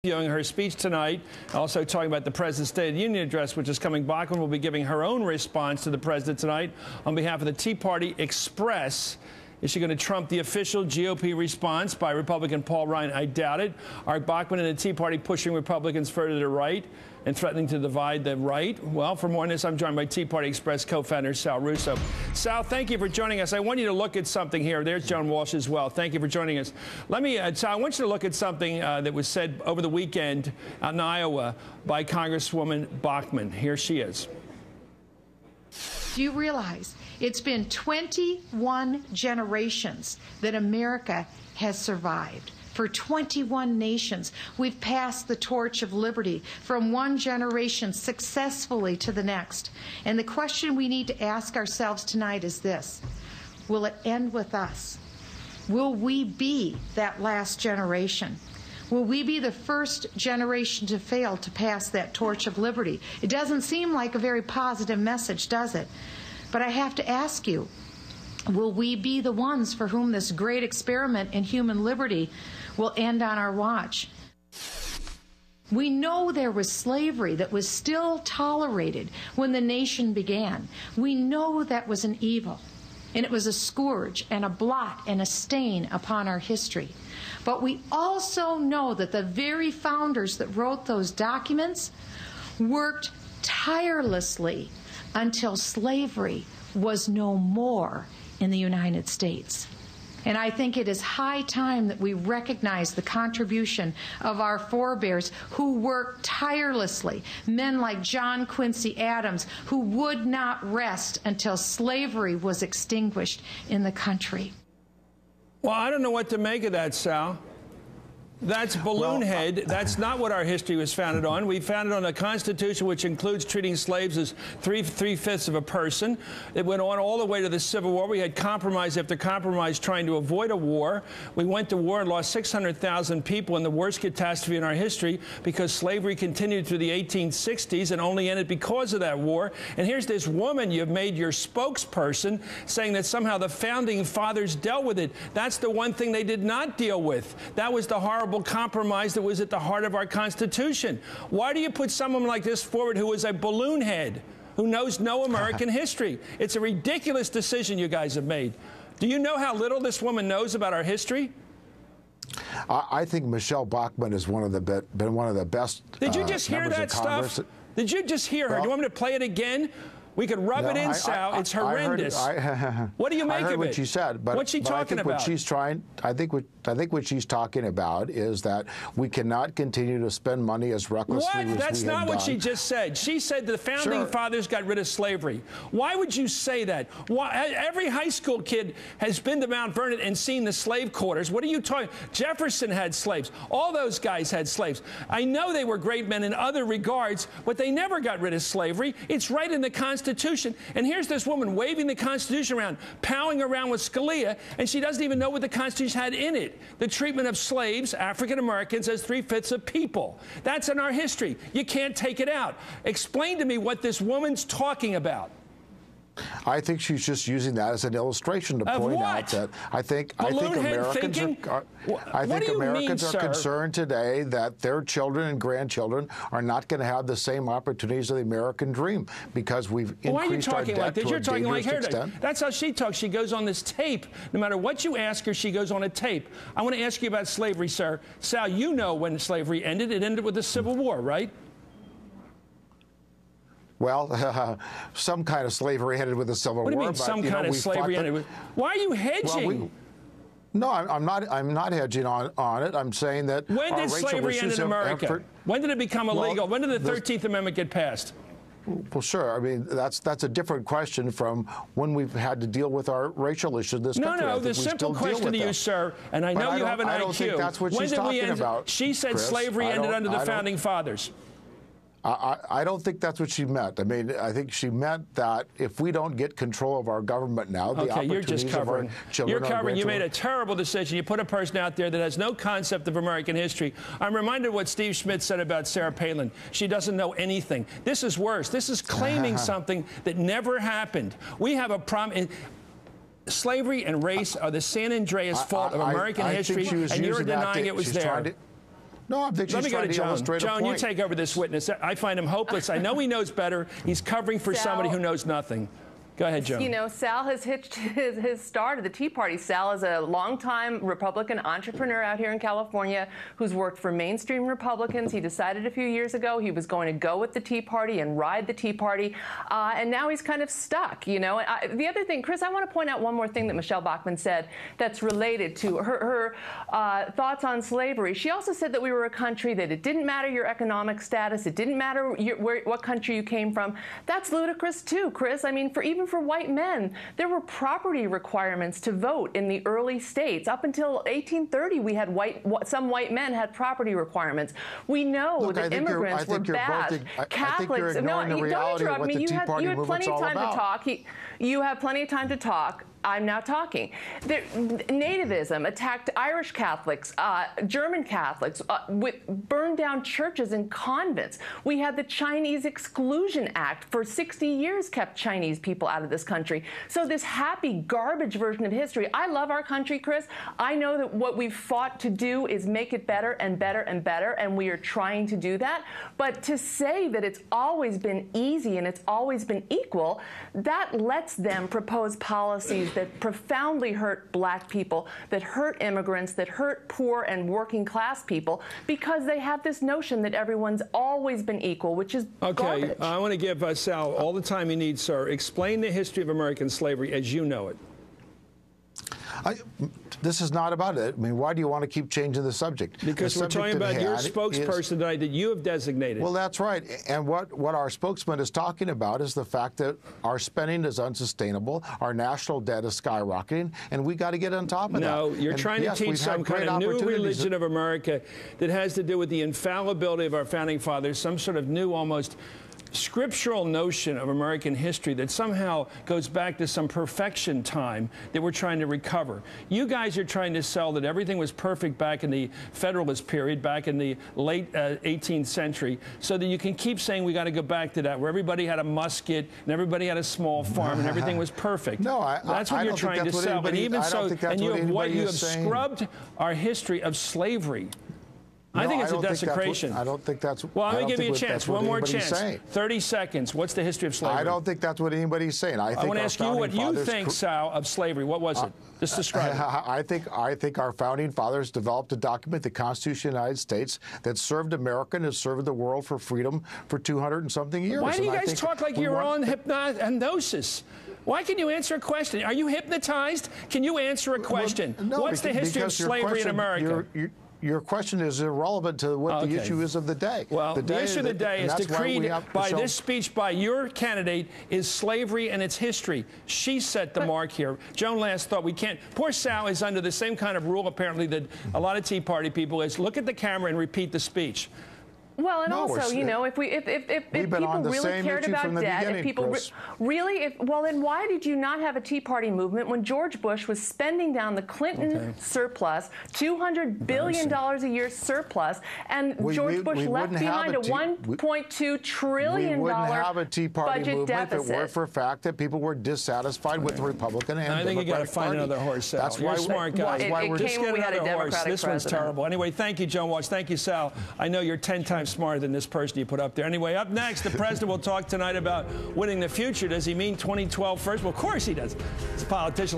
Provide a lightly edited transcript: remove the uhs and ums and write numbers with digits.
Viewing her speech tonight, also talking about the President's State of the Union address, which is coming. Bachmann will be giving her own response to the President tonight on behalf of the Tea Party Express. Is she going to trump the official GOP response by Republican Paul Ryan? I doubt it. Are Bachmann and the Tea Party pushing Republicans further to the right and threatening to divide the right? Well, for more on this, I'm joined by Tea Party Express co-founder Sal Russo. Sal, thank you for joining us. I want you to look at something here. There's John Walsh as well. Thank you for joining us. Sal, I want you to look at something that was said over the weekend out in Iowa by Congresswoman Bachmann. Here she is. Do you realize it's been 21 generations that America has survived? For 21 nations, we've passed the torch of liberty from one generation successfully to the next. And the question we need to ask ourselves tonight is this: will it end with us? Will we be that last generation? Will we be the first generation to fail to pass that torch of liberty? It doesn't seem like a very positive message, does it? But I have to ask you, will we be the ones for whom this great experiment in human liberty will end on our watch? We know there was slavery that was still tolerated when the nation began. We know that was an evil, and it was a scourge and a blot and a stain upon our history. But we also know that the very founders that wrote those documents worked tirelessly until slavery was no more in the United States. And I think it is high time that we recognize the contribution of our forebears who worked tirelessly, men like John Quincy Adams, who would not rest until slavery was extinguished in the country. Well, I don't know what to make of that, Sal. That's balloon head. That's not what our history was founded on. We founded on a Constitution which includes treating slaves as three-fifths of a person. It went on all the way to the Civil War. We had compromise after compromise trying to avoid a war. We went to war and lost 600,000 people in the worst catastrophe in our history because slavery continued through the 1860s and only ended because of that war. And here's this woman you've made your spokesperson saying that somehow the founding fathers dealt with it. That's the one thing they did not deal with. That was the horrible compromise that was at the heart of our Constitution. Why do you put someone like this forward who is a balloon head, who knows no American history? It's a ridiculous decision you guys have made. Do you know how little this woman knows about our history? I think Michelle Bachmann is been one of the best. Did you just hear that stuff? Did you just hear her? Do you want me to play it again? We could rub it in, Sal. It's horrendous. What do you make of it? I heard what she said, but what's she talking about? I think what she's talking about is that we cannot continue to spend money as recklessly as we have done. That's not what she just said. She said the founding fathers got rid of slavery. Why would you say that? Why? Every high school kid has been to Mount Vernon and seen the slave quarters. What are you talking? Jefferson had slaves. All those guys had slaves. I know they were great men in other regards, but they never got rid of slavery. It's right in the Constitution. And here's this woman waving the Constitution around, palling around with Scalia, and she doesn't even know what the Constitution had in it. The treatment of slaves, African Americans, as three-fifths of people. That's in our history. You can't take it out. Explain to me what this woman's talking about. I think she's just using that as an illustration to point out that I think Americans are concerned today that their children and grandchildren are not going to have the same opportunities of the American dream because we've increased our debt to a dangerous extent. That's how she talks. She goes on this tape. No matter what you ask her, she goes on a tape. I want to ask you about slavery, sir. Sal, you know when slavery ended. It ended with the Civil War, right? Well, some kind of slavery ended with the Civil War. What do you mean, some kind of slavery ended with? Why are you hedging? No, I'm not hedging on it. I'm saying that when did slavery end in America? When did it become illegal? When did the 13th Amendment get passed? Well, sure. I mean, that's a different question from when we've had to deal with our racial issues in this country. No, the simple question to you, sir, and I know you have an IQ. I don't think that's what she's talking about. She said slavery ended under the founding fathers. I don't think that's what she meant. I mean, I think she meant that if we don't get control of our government now, the opportunities of our children are greater. You made a terrible decision. You put a person out there that has no concept of American history. I'm reminded of what Steve Schmidt said about Sarah Palin. She doesn't know anything. This is worse. This is claiming something that never happened. We have a problem. Slavery and race are the San Andreas fault of American history, and you're denying it was there. No, I think she's trying to illustrate a point. Joan, you take over this witness. I find him hopeless. I know he knows better. He's covering for somebody who knows nothing. Go ahead, Joan. You know, Sal has hitched his start at the Tea Party. Sal is a longtime Republican entrepreneur out here in California who's worked for mainstream Republicans. He decided a few years ago he was going to go with the Tea Party and ride the Tea Party, and now he's kind of stuck, you know. The other thing, Chris, I want to point out one more thing that Michelle Bachmann said that's related to her thoughts on slavery. She also said that we were a country that it didn't matter your economic status, it didn't matter what country you came from. That's ludicrous too, Chris. I mean, even for white men, there were property requirements to vote in the early states. Up until 1830, we had some white men had property requirements. We know that immigrants were bad. Catholics. No, don't interrupt me. You had plenty of time to talk. You have plenty of time to talk. I'm now talking. Nativism attacked Irish Catholics, German Catholics, burned down churches and convents. We had the Chinese Exclusion Act for 60 years kept Chinese people out of this country. So this happy garbage version of history, I love our country, Chris. I know that what we've fought to do is make it better and better and better, and we are trying to do that. But to say that it's always been easy and it's always been equal, that lets them propose policies that profoundly hurt black people, that hurt immigrants, that hurt poor and working class people, because they have this notion that everyone's always been equal, which is garbage. Okay, I want to give Sal all the time you need, sir. Explain the history of American slavery as you know it. This is not about it. I mean, why do you want to keep changing the subject? Because we're talking about your spokesperson tonight that you have designated. Well, that's right. And what our spokesman is talking about is the fact that our spending is unsustainable, our national debt is skyrocketing, and we got to get on top of that. No, you're trying to teach some kind of new religion of America that has to do with the infallibility of our founding fathers, some sort of new, almost scriptural notion of American history that somehow goes back to some perfection time that we're trying to recover. You guys are trying to sell that everything was perfect back in the Federalist period, back in the late 18th century, so that you can keep saying we got to go back to that, where everybody had a musket and everybody had a small farm and everything was perfect. No, that's what you're trying to sell. And even so, and you have scrubbed our history of slavery. I think it's a desecration. I don't think that's. Well, I'm going to give you a chance. One more chance. 30 seconds. What's the history of slavery? I don't think that's what anybody's saying. I want to ask you what you think, Sal, of slavery. What was it? Just describe it. I think our founding fathers developed a document, the Constitution of the United States, that served America and has served the world for freedom for 200 and something years. Why do you guys talk like you're on hypnosis? Why can you answer a question? Are you hypnotized? Can you answer a question? Well, no, what's the history of slavery in America? Your question is irrelevant to what the issue is of the day. Well, the issue of the day is decreed by this speech by your candidate is slavery and its history. She set the mark here. Joan last thought we can't. Poor Sal is under the same kind of rule, apparently, that a lot of Tea Party people is. Look at the camera and repeat the speech. Well, and also, you know, if people really cared about debt, if people well, then why did you not have a Tea Party movement when George Bush was spending down the Clinton surplus, $200 billion a year surplus, and George Bush left behind a $1.2 trillion budget deficit? We wouldn't have a Tea Party movement if it weren't for a fact that people were dissatisfied with the Republican and Democratic Party. I think you got to find another horse, Sal. That's why you're a smart guy. That's why we're just getting another horse. This one's terrible. Anyway, thank you, Joan Walsh. Thank you, Sal. I know you're 10 times smarter than this person you put up there. Anyway, up next, the president will talk tonight about winning the future. Does he mean 2012 first? Well, of course he does. He's a politician.